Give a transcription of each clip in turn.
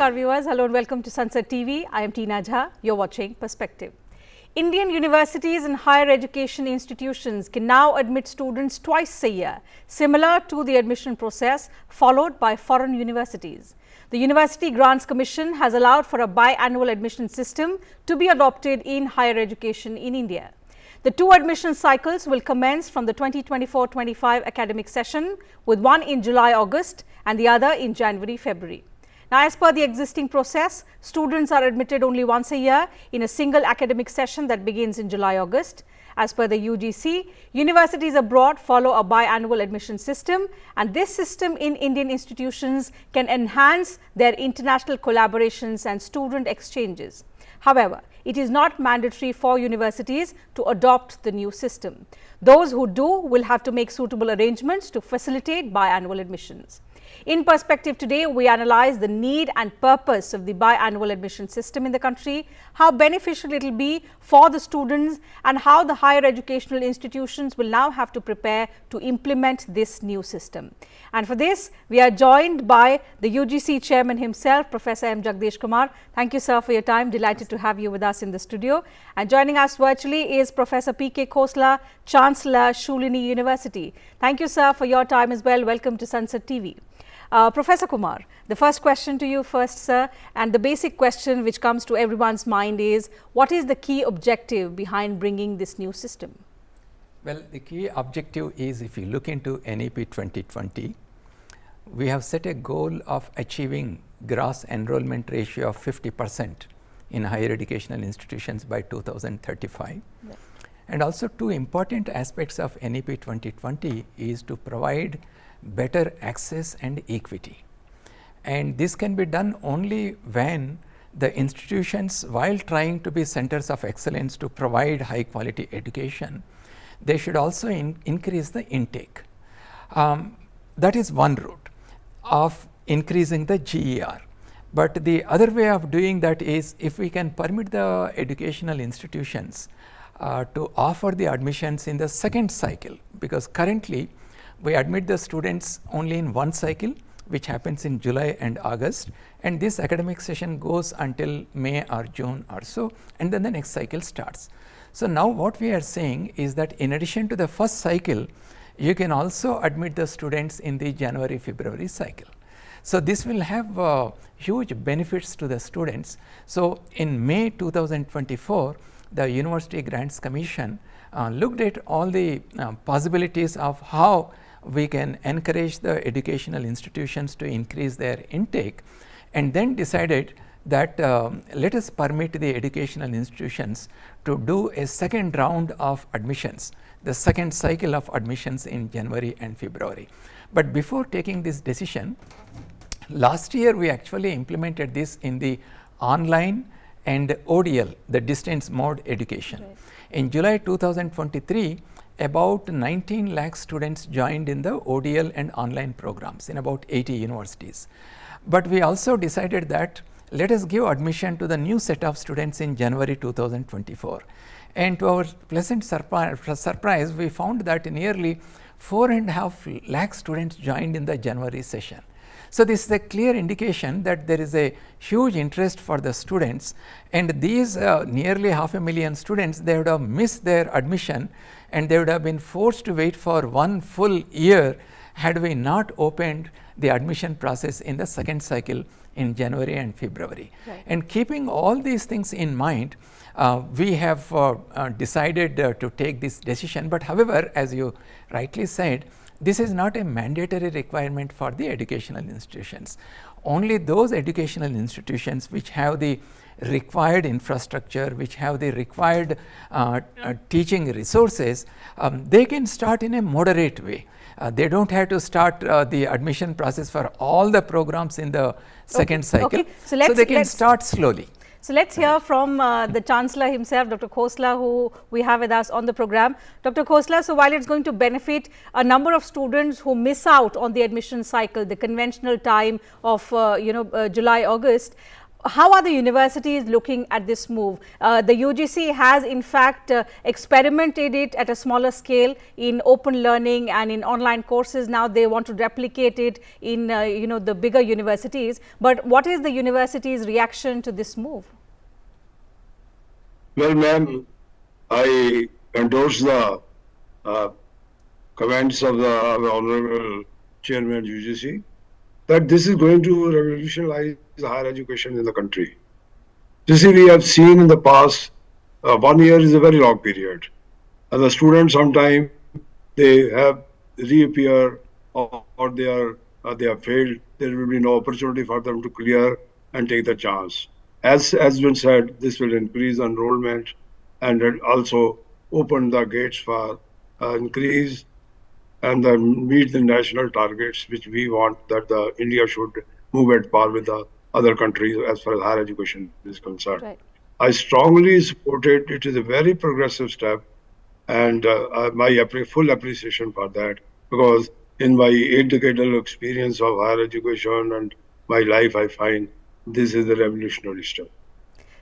Namaskar viewers, hello and welcome to Sansad TV. I am Teena Jha, you are watching Perspective. Indian universities and higher education institutions can now admit students twice a year, similar to the admission process followed by foreign universities. The University Grants Commission has allowed for a biannual admission system to be adopted in higher education in India. The two admission cycles will commence from the 2024-25 academic session, with one in July-August and the other in January-February. Now, as per the existing process, students are admitted only once a year in a single academic session that begins in July-August. As per the UGC, universities abroad follow a biannual admission system, and this system in Indian institutions can enhance their international collaborations and student exchanges. However, it is not mandatory for universities to adopt the new system. Those who do will have to make suitable arrangements to facilitate biannual admissions. In Perspective today, we analyze the need and purpose of the biannual admission system in the country, how beneficial it will be for the students, and how the higher educational institutions will now have to prepare to implement this new system. And for this, we are joined by the UGC chairman himself, Professor M. Jagadesh Kumar. Thank you, sir, for your time. Delighted to have you with us in the studio. And joining us virtually is Professor P.K. Khosla, Chancellor, Shoolini University. Thank you, sir, for your time as well. Welcome to Sansad TV. Professor Kumar, the first question to you first, sir, and the basic question which comes to everyone's mind is, what is the key objective behind bringing this new system? Well, the key objective is, if you look into NEP 2020, we have set a goal of achieving gross enrollment ratio of 50% in higher educational institutions by 2035. Yeah. And also, two important aspects of NEP 2020 is to provide better access and equity. And this can be done only when the institutions, while trying to be centers of excellence to provide high quality education, they should also increase the intake. That is one route of increasing the GER. But the other way of doing that is, if we can permit the educational institutions to offer the admissions in the second cycle, because currently we admit the students only in one cycle, which happens in July and August, and this academic session goes until May or June or so, and then the next cycle starts. So now what we are saying is that in addition to the first cycle, you can also admit the students in the January-February cycle. So this will have huge benefits to the students. So in May 2024, the University Grants Commission looked at all the possibilities of how we can encourage the educational institutions to increase their intake, and then decided that let us permit the educational institutions to do a second round of admissions, the second cycle of admissions in January and February. But before taking this decision, last year we actually implemented this in the online and ODL, the distance mode education. Right. In July 2023, about 19 lakh students joined in the ODL and online programs in about 80 universities. But we also decided that let us give admission to the new set of students in January 2024. And to our pleasant surprise, we found that nearly 4.5 lakh students joined in the January session. So this is a clear indication that there is a huge interest for the students, and these nearly 500,000 students, they would have missed their admission, and they would have been forced to wait for one full year had we not opened the admission process in the second cycle in January and February. Right. And keeping all these things in mind, we have decided to take this decision. But however, as you rightly said, this is not a mandatory requirement for the educational institutions. Only those educational institutions which have the required infrastructure, which have the required teaching resources, they can start in a moderate way. They don't have to start the admission process for all the programs in the second cycle. Okay. So they can start slowly. So let's hear from the Chancellor himself, Dr. Khosla, who we have with us on the program. Dr. Khosla, so while it's going to benefit a number of students who miss out on the admission cycle, the conventional time of July, August, how are the universities looking at this move? The UGC has in fact experimented it at a smaller scale in open learning and in online courses. Now they want to replicate it in the bigger universities. But what is the university's reaction to this move? Well, ma'am, I endorse the comments of the Honorable Chairman UGC that this is going to revolutionize higher education in the country. You see, we have seen in the past, 1 year is a very long period. And the students sometimes they have reappear or they have failed. There will be no opportunity for them to clear and take the chance. As has been said, this will increase enrollment and also open the gates for increase and then meet the national targets which we want that India should move at par with the other countries as far as higher education is concerned. Right. I strongly support it. It is a very progressive step and my full appreciation for that, because in my 8-decadal experience of higher education and my life, I find this is a revolutionary step.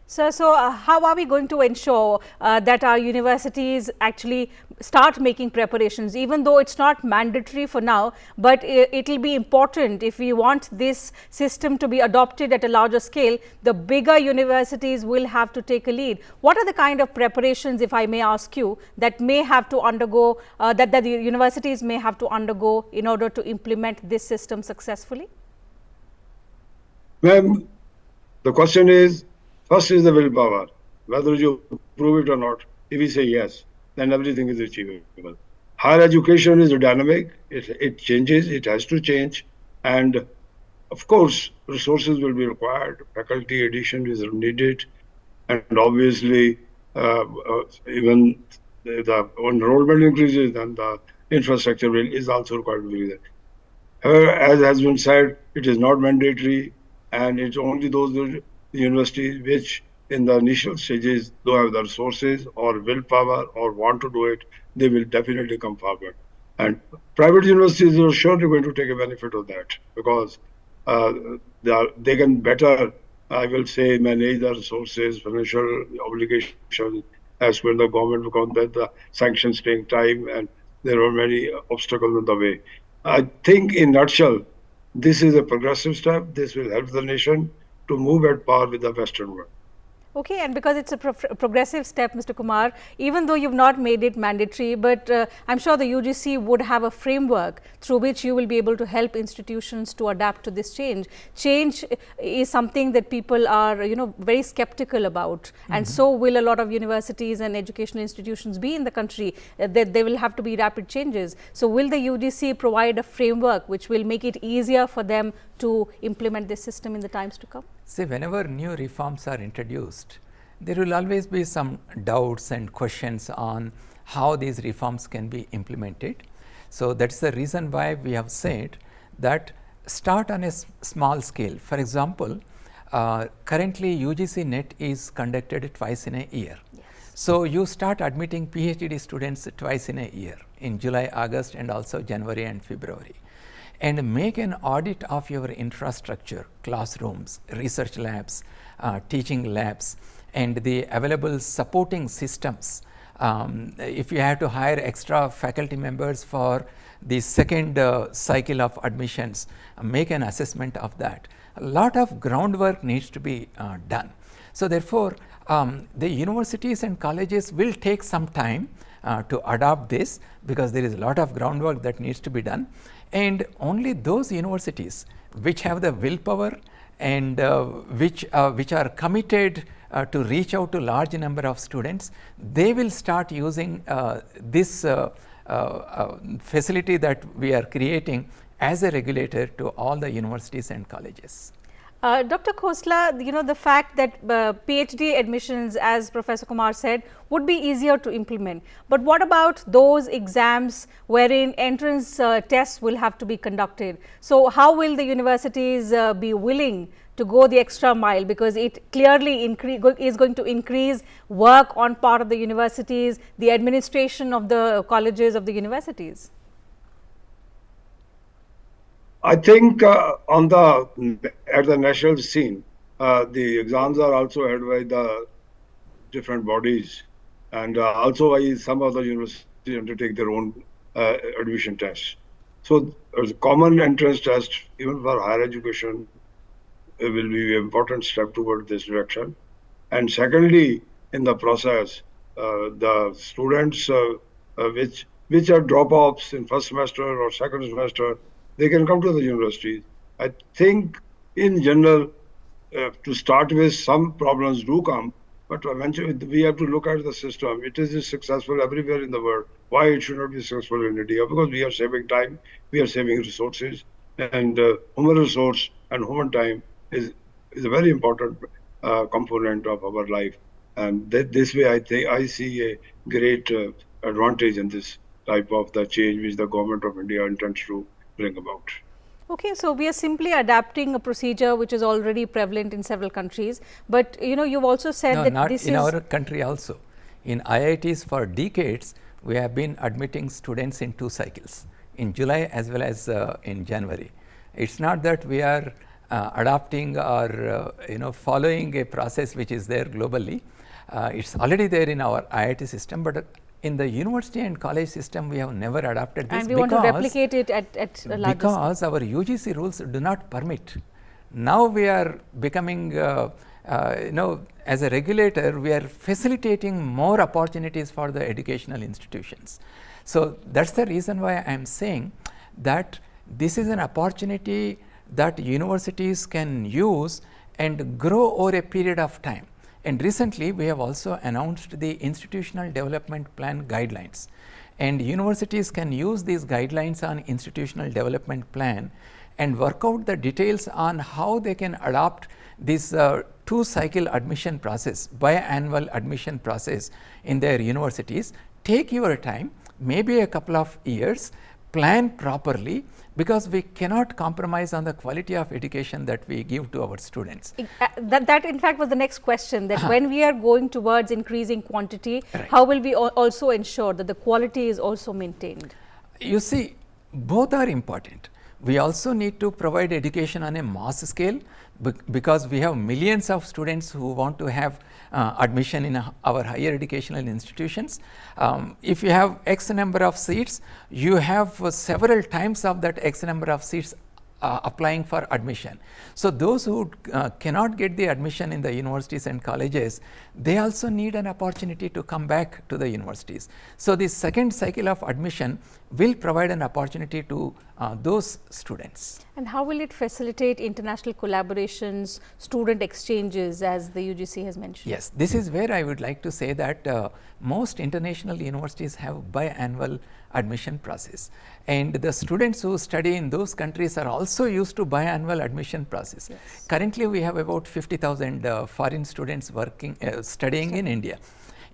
So how are we going to ensure that our universities actually start making preparations, even though it's not mandatory for now, but it will be important if we want this system to be adopted at a larger scale. The bigger universities will have to take a lead. What are the kind of preparations, if I may ask you, that may have to undergo, that the universities may have to undergo in order to implement this system successfully? Ma'am, the question is, first is the willpower, whether you prove it or not. If we say yes, then everything is achievable. Higher education is dynamic, it changes, it has to change. And of course, resources will be required, faculty addition is needed. And obviously, even the enrollment increases, then the infrastructure is also required to be there. However, as has been said, it is not mandatory, and it's only those universities which in the initial stages don't have the resources or willpower or want to do it, they will definitely come forward. And private universities are surely going to take a benefit of that, because they can better, I will say, manage the resources, financial obligations as per the government, because the sanctions take time and there are many obstacles in the way. I think in a nutshell, this is a progressive step. This will help the nation to move at par with the Western world. Okay, and because it's a progressive step, Mr. Kumar, even though you've not made it mandatory, but I'm sure the UGC would have a framework through which you will be able to help institutions to adapt to this change. Change is something that people are, very skeptical about, and so will a lot of universities and educational institutions be in the country. That there will have to be rapid changes. So, will the UGC provide a framework which will make it easier for them to implement this system in the times to come? See, whenever new reforms are introduced, there will always be some doubts and questions on how these reforms can be implemented. So, that is the reason why we have said that start on a small scale. For example, currently UGC NET is conducted twice in a year. Yes. So, you start admitting PhD students twice in a year, in July, August, and also January and February. And make an audit of your infrastructure, classrooms, research labs, teaching labs, and the available supporting systems. If you have to hire extra faculty members for the second cycle of admissions, make an assessment of that. A lot of groundwork needs to be done. So therefore, the universities and colleges will take some time to adopt this, because there is a lot of groundwork that needs to be done. And only those universities which have the willpower and which are committed to reach out to large number of students, they will start using this facility that we are creating as a regulator to all the universities and colleges. Dr. Khosla, the fact that PhD admissions, as Professor Kumar said, would be easier to implement. But what about those exams wherein entrance tests will have to be conducted? So, how will the universities be willing to go the extra mile, because it clearly is going to increase work on part of the universities, the administration of the colleges of the universities? I think at the national scene, the exams are also held by the different bodies, and also by some other universities undertake their own admission tests. So a common entrance test, even for higher education, will be an important step toward this direction. And secondly, in the process, the students which are drop-offs in first semester or second semester, they can come to the universities. I think in general, to start with, some problems do come, but eventually we have to look at the system. It is successful everywhere in the world. Why it should not be successful in India? Because we are saving time, we are saving resources, and human resource and human time is a very important component of our life. And this way, I think I see a great advantage in this type of the change which the government of India intends to bring about. Okay, so we are simply adapting a procedure which is already prevalent in several countries, but you've also said no, that not this in is our country also. In IITs for decades, we have been admitting students in 2 cycles, in July as well as in January. It's not that we are adopting or following a process which is there globally. It's already there in our IIT system, but in the university and college system, we have never adopted this, and we want to replicate it at a larger because our UGC rules do not permit. Now we are becoming, as a regulator, we are facilitating more opportunities for the educational institutions. So that's the reason why I am saying that this is an opportunity that universities can use and grow over a period of time. And recently, we have also announced the Institutional Development Plan guidelines, and universities can use these guidelines on Institutional Development Plan and work out the details on how they can adopt this 2-cycle admission process, biannual admission process in their universities. Take your time, maybe a couple of years, plan properly, because we cannot compromise on the quality of education that we give to our students. That in fact was the next question, that when we are going towards increasing quantity, right, how will we also ensure that the quality is also maintained? You see, both are important. We also need to provide education on a mass scale, because we have millions of students who want to have admission in our higher educational institutions. If you have X number of seats, you have several times of that X number of seats applying for admission. So those who cannot get the admission in the universities and colleges, they also need an opportunity to come back to the universities. So the second cycle of admission will provide an opportunity to those students. And how will it facilitate international collaborations, student exchanges, as the UGC has mentioned? Yes, this is where I would like to say that most international universities have biannual admission process, and the students who study in those countries are also used to biannual admission process. Yes. Currently, we have about 50,000 foreign students working, studying in India.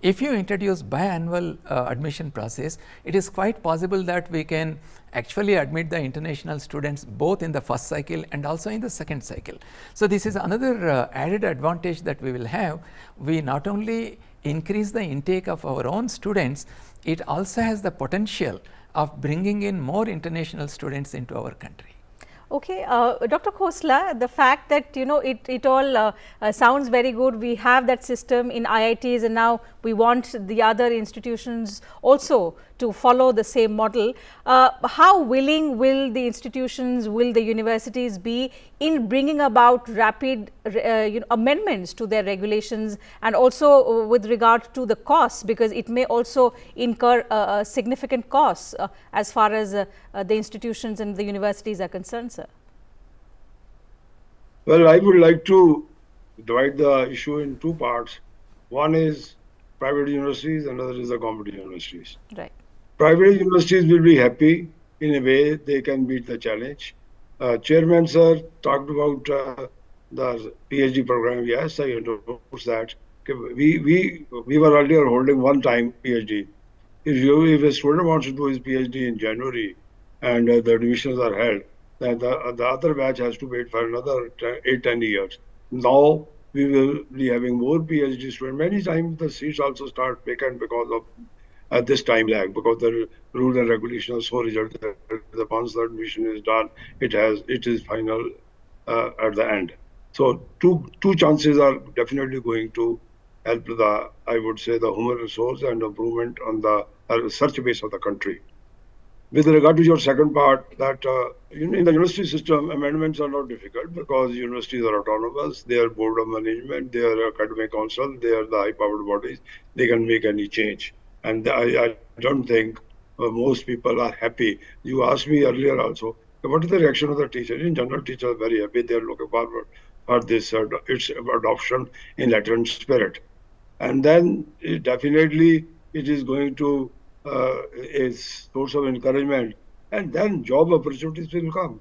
If you introduce biannual admission process, it is quite possible that we can actually admit the international students both in the first cycle and also in the second cycle. So this is another added advantage that we will have. We not only increase the intake of our own students, it also has the potential of bringing in more international students into our country. Okay, Dr. Khosla, the fact that it all sounds very good. We have that system in IITs, and now we want the other institutions also to follow the same model. How willing will the institutions, will the universities be in bringing about rapid amendments to their regulations, and also with regard to the costs, because it may also incur significant costs as far as the institutions and the universities are concerned, sir? Well, I would like to divide the issue in 2 parts. One is private universities, another is the government universities. Right. Private universities will be happy in a way they can meet the challenge. Chairman sir talked about the PhD program. Yes, I endorse that. We were earlier holding one-time PhD. If a student wants to do his PhD in January and the admissions are held, then the other batch has to wait for another 8-10 years. Now we will be having more PhD students. Many times the seats also start vacant because of this time lag, because the rules and regulations are so rigid that once the admission is done, it is final at the end. So two chances are definitely going to help the, I would say, the human resource and improvement on the research base of the country. With regard to your second part, that in the university system, amendments are not difficult because universities are autonomous. They are board of management, they are academic council, they are the high-powered bodies. They can make any change, and I don't think most people are happy. You asked me earlier also, what is the reaction of the teachers? In general, teachers are very happy. They are looking forward for this its adoption in letter and spirit, and then definitely it is going to a source of encouragement, and then job opportunities will come.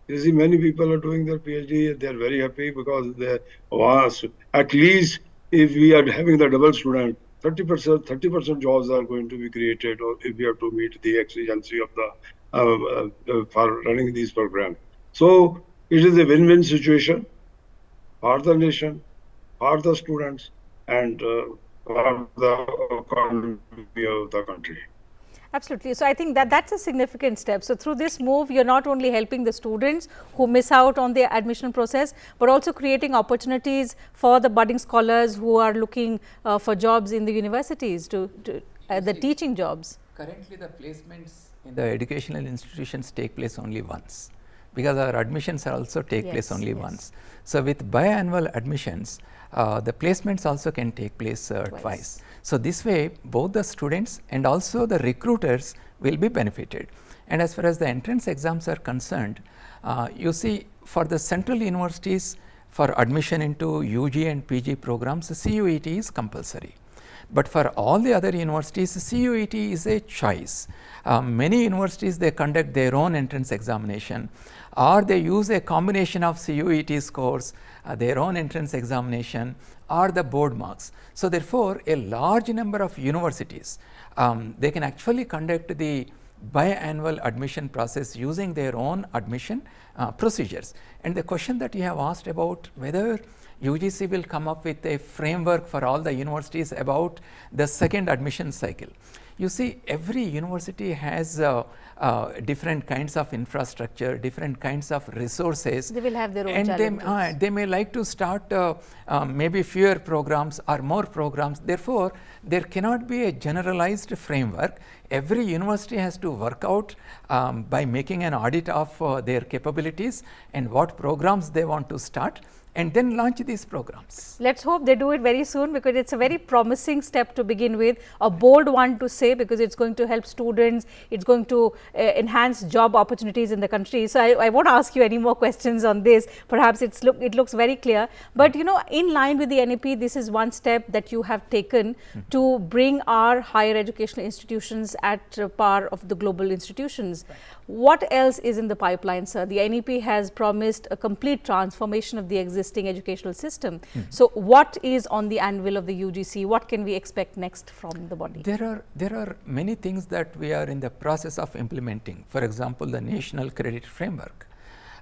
You see, many people are doing their PhD, they are very happy because they was at least if we are having the double student, 30% jobs are going to be created, or if we have to meet the exigency of the for running these programs. So it is a win-win situation for the nation, for the students, and for the economy of the country. Absolutely. So I think that that's a significant step. So through this move, you're not only helping the students who miss out on the admission process, but also creating opportunities for the budding scholars who are looking for jobs in the universities, the teaching jobs. Currently, the placements in the educational institutions take place only once, because our admissions also take place only once. So with biannual admissions, the placements also can take place twice. So this way, both the students and also the recruiters will be benefited. And as far as the entrance exams are concerned, you see, for the central universities, for admission into UG and PG programs, the CUET is compulsory. But for all the other universities, CUET is a choice. Many universities, they conduct their own entrance examination, or they use a combination of CUET scores, their own entrance examination, or the board marks. So therefore, a large number of universities, they can actually conduct the biannual admission process using their own admission procedures. And the question that you have asked about whether UGC will come up with a framework for all the universities about the second admission cycle. You see, every university has different kinds of infrastructure, different kinds of resources. They will have their own challenges. And they may like to start maybe fewer programs or more programs. Therefore, there cannot be a generalized framework. Every university has to work out by making an audit of their capabilities and what programs they want to start, and then launch these programs. Let's hope they do it very soon, because it's a very promising step to begin with, a bold one to say, because it's going to help students, it's going to enhance job opportunities in the country. So I won't ask you any more questions on this. Perhaps it looks very clear, but you know, in line with the NEP, this is one step that you have taken to bring our higher educational institutions at par of the global institutions. Right. What else is in the pipeline, sir? The NEP has promised a complete transformation of the existing educational system. So what is on the anvil of the UGC? What can we expect next from the body? There are many things that we are in the process of implementing. For example, the National Credit Framework,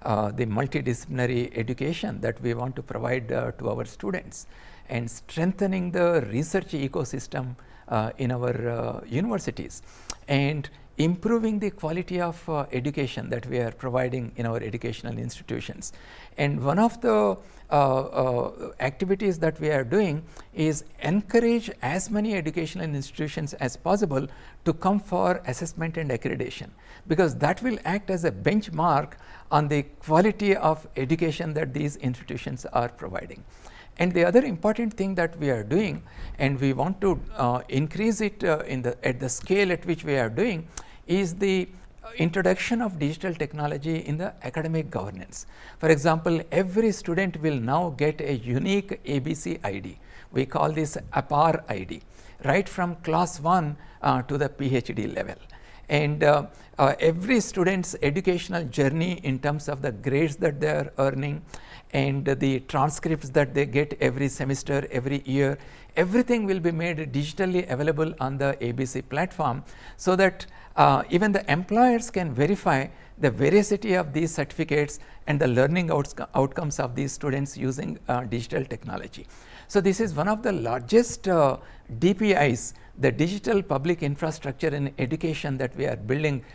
the multidisciplinary education that we want to provide to our students, and strengthening the research ecosystem in our universities, and improving the quality of education that we are providing in our educational institutions. And one of the activities that we are doing is encourage as many educational institutions as possible to come for assessment and accreditation, because that will act as a benchmark on the quality of education that these institutions are providing. And the other important thing that we are doing, and we want to increase it at the scale at which we are doing, is the introduction of digital technology in the academic governance. For example, every student will now get a unique ABC ID. We call this APAR ID, right from class 1 to the PhD level. And every student's educational journey in terms of the grades that they are earning and the transcripts that they get every semester, every year, everything will be made digitally available on the ABC platform, so that even the employers can verify the veracity of these certificates and the learning outcomes of these students using digital technology. So this is one of the largest DPIs, the digital public infrastructure in education, that we are building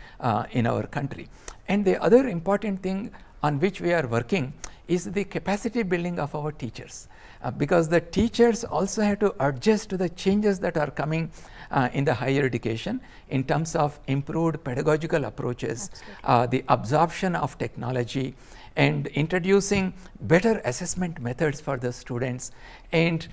in our country. And the other important thing on which we are working is the capacity building of our teachers, because the teachers also have to adjust to the changes that are coming in the higher education in terms of improved pedagogical approaches, the absorption of technology, and introducing better assessment methods for the students, and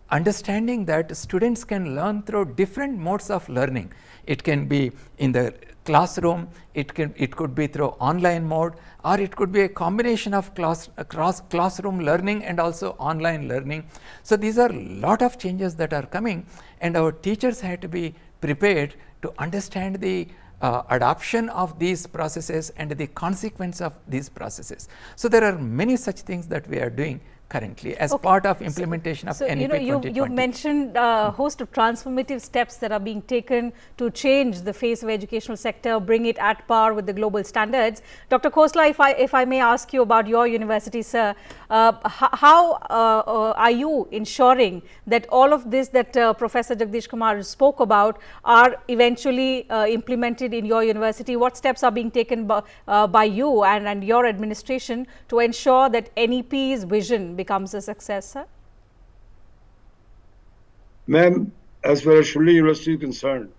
understanding that students can learn through different modes of learning. It can be in the classroom, it could be through online mode, or it could be a combination of classroom learning and also online learning. So these are a lot of changes that are coming, and our teachers have to be prepared to understand the adoption of these processes and the consequence of these processes. So there are many such things that we are doing currently as part of implementation of NEP 2020. You've mentioned a host of transformative steps that are being taken to change the face of educational sector, bring it at par with the global standards. Dr. Khosla, if I may ask you about your university, sir, how are you ensuring that all of this that Professor Jagadesh Kumar spoke about are eventually implemented in your university? What steps are being taken by you and your administration to ensure that NEP's vision becomes a success, sir? Ma'am, as far as Shoolini University is concerned,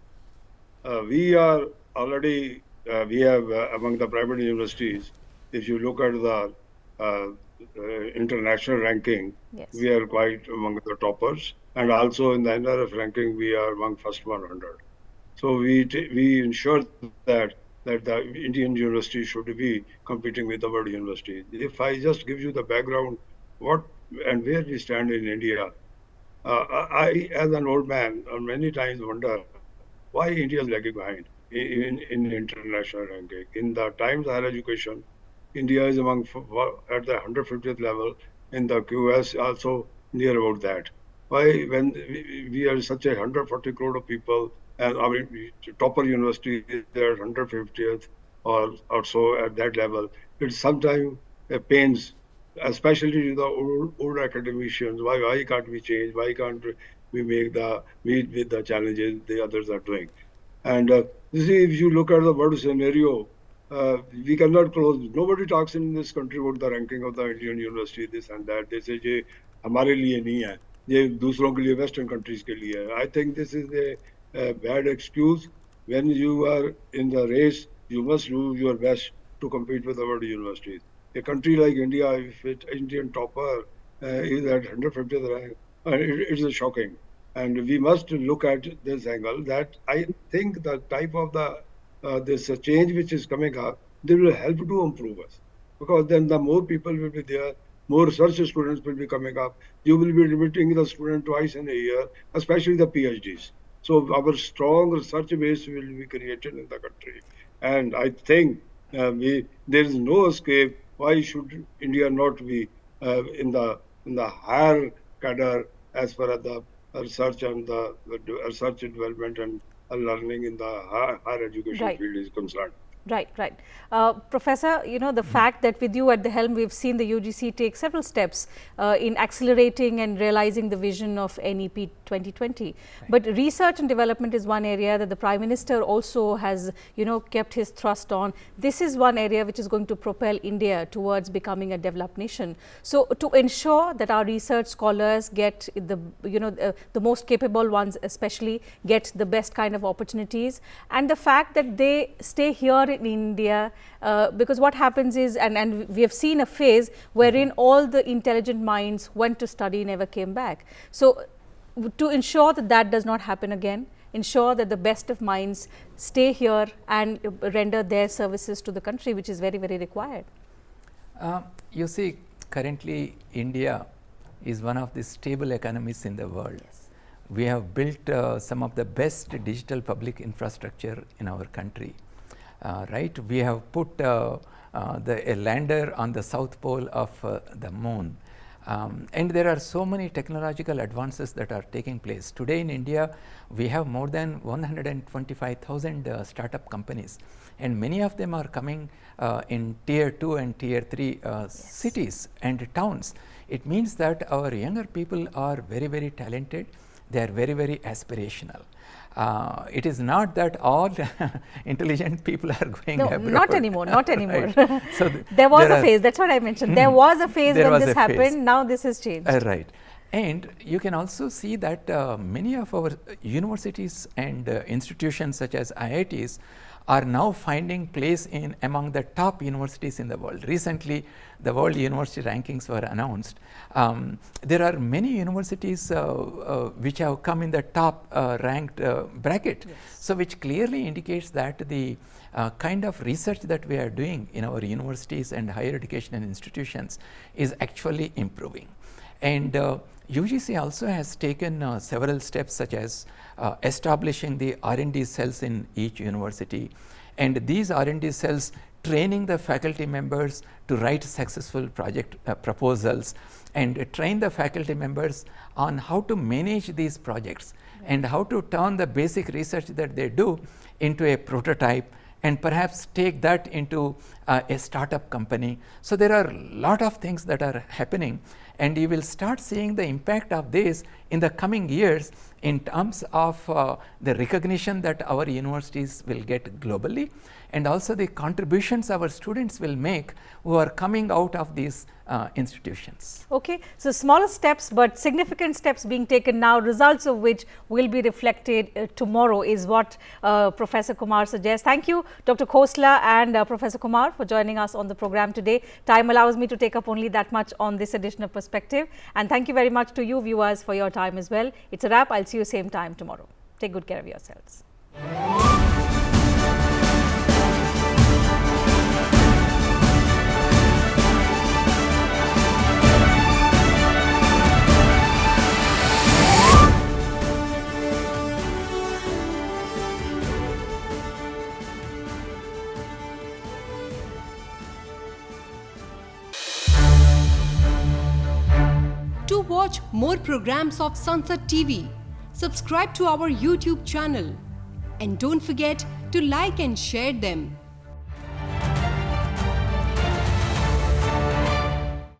we are already, we have among the private universities, if you look at the international ranking, Yes. we are quite among the toppers, and also in the NRF ranking, we are among first 100. So we ensure that the Indian university should be competing with the world universities. If I just give you the background, what and where we stand in India, I, as an old man, many times wonder why India is lagging behind in international ranking. In the Times Higher Education, India is among at the 150th level. In the QS, also near about that. Why, when we are such a 140 crore of people, and I mean, topper university is there 150th or so at that level, it sometimes pains, especially to the old academicians. Why can't we change? Why can't we meet with the challenges the others are doing? And you see, if you look at the world scenario, we cannot close. Nobody talks in this country about the ranking of the Indian university, this and that. They say, "ये हमारे लिए नहीं है, ये दूसरों के लिए, Western countries के लिए है." I think this is a bad excuse. When you are in the race, you must do your best to compete with the world universities. A country like India, if its Indian topper is at 150th rank, it is shocking. And we must look at this angle that I think the type of this change which is coming up, they will help to improve us. Because then the more people will be there, more research students will be coming up. You will be limiting the student twice in a year, especially the PhDs. So our strong research base will be created in the country. And I think there is no escape. Why should India not be in the higher cadre as far as the research and the research and development and learning in the higher education field is concerned? Right. Professor, the fact that with you at the helm, we've seen the UGC take several steps in accelerating and realizing the vision of NEP 2020. Right. But research and development is one area that the Prime Minister also has, kept his thrust on. This is one area which is going to propel India towards becoming a developed nation. So to ensure that our research scholars get the most capable ones, especially get the best kind of opportunities, and the fact that they stay here in India, because what happens is, and we have seen a phase wherein all the intelligent minds went to study, never came back. So to ensure that that does not happen again, ensure that the best of minds stay here and render their services to the country, which is very, very required. You see, currently India is one of the stable economies in the world. Yes. We have built some of the best digital public infrastructure in our country. Right, we have put a lander on the south pole of the moon, and there are so many technological advances that are taking place. Today in India, we have more than 125,000 startup companies, and many of them are coming in tier 2 and tier 3 cities and towns. It means that our younger people are very, very talented. they are very, very aspirational. It is not that all intelligent people are going abroad. Not anymore, not anymore. Right. So there was a phase, that's what I mentioned. There was a phase when this happened, now this has changed. Right. And you can also see that many of our universities and institutions such as IITs are now finding place in among the top universities in the world. Recently, the World University Rankings were announced. There are many universities which have come in the top ranked bracket. Yes. So which clearly indicates that the kind of research that we are doing in our universities and higher education institutions is actually improving. And UGC also has taken several steps, such as establishing the R&D cells in each university, and these R&D cells training the faculty members to write successful project proposals, and train the faculty members on how to manage these projects, right, and how to turn the basic research that they do into a prototype and perhaps take that into a startup company. So there are a lot of things that are happening, and you will start seeing the impact of this in the coming years in terms of the recognition that our universities will get globally, and also the contributions our students will make who are coming out of these institutions. Okay, so smaller steps but significant steps being taken now, results of which will be reflected tomorrow, is what Professor Kumar suggests. Thank you, Dr. Khosla and Professor Kumar, for joining us on the program today. Time allows me to take up only that much on this edition of Perspective, and thank you very much to you viewers for your time as well. It's a wrap. I'll see you same time tomorrow. Take good care of yourselves. To watch more programs of Sansad TV, subscribe to our YouTube channel and don't forget to like and share them.